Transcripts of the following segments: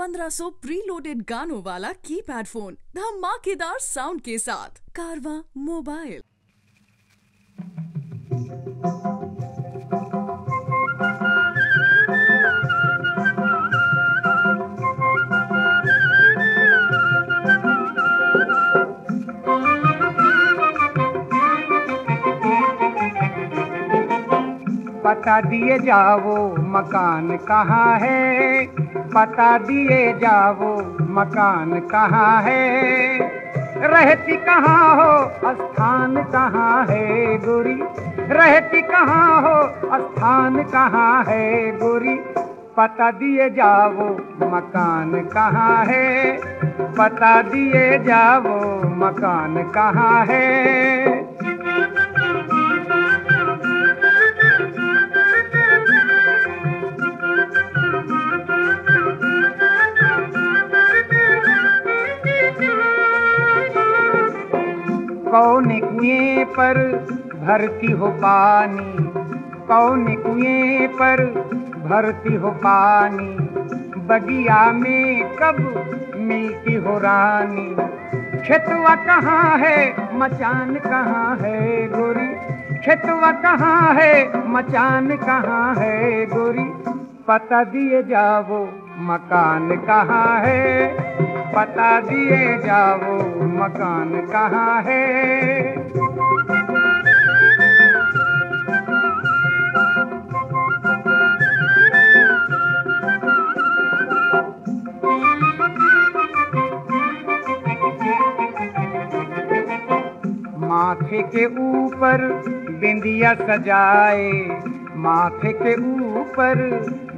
1500 preloaded गानों वाला keypad phone धमाकेदार साउंड के साथ कारवा मोबाइल। पता दिए जाओ मकान कहाँ है, पता दिए जाओ मकान कहाँ है, रहती कहाँ हो स्थान कहाँ है गोरी, रहती कहाँ हो स्थान कहाँ है गोरी, पता दिए जाओ मकान कहाँ है, पता दिए जाओ मकान कहाँ है। कौन कुएं पर भरती हो पानी, कौन कुएं पर भरती हो पानी, बगिया में कब मिलती हो रानी, खेतवा कहाँ है मचान कहाँ है गोरी, खेतवा कहाँ है मचान कहाँ है गोरी, पता दिए जाओ मकान कहाँ है, पता दिए जाओ मकान कहाँ है। माथे के ऊपर बिंदिया सजाए, माथे के ऊपर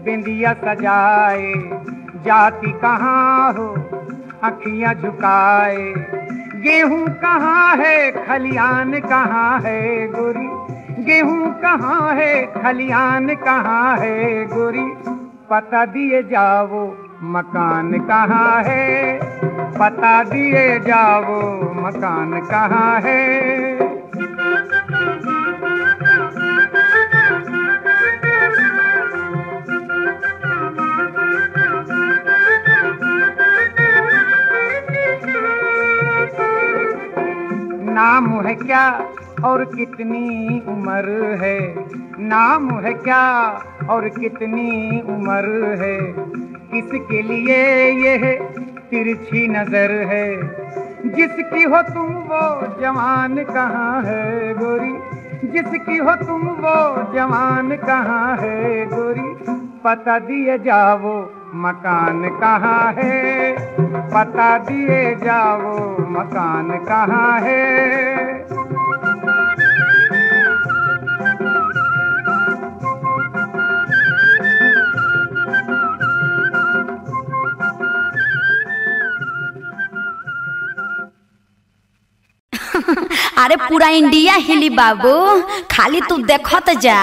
बिंदिया सजाए, जाती कहाँ हो अखियाँ झुकाए, गेहूं कहाँ है खलियान कहाँ है गोरी, गेहूं कहाँ है खलियान कहाँ है गोरी, पता दिए जाओ मकान कहाँ है, पता दिए जाओ मकान कहाँ है। नाम है क्या और कितनी उम्र है, नाम है क्या और कितनी उम्र है, किसके लिए यह तिरछी नजर है, जिसकी हो तुम वो जवान कहाँ है गोरी, जिसकी हो तुम वो जवान कहाँ है गोरी, पता दिए जाओ मकान कहाँ है, पता दिए जाओ मकान कहाँ है। अरे पूरा इंडिया हिली बाबू, खाली तू देखत जा।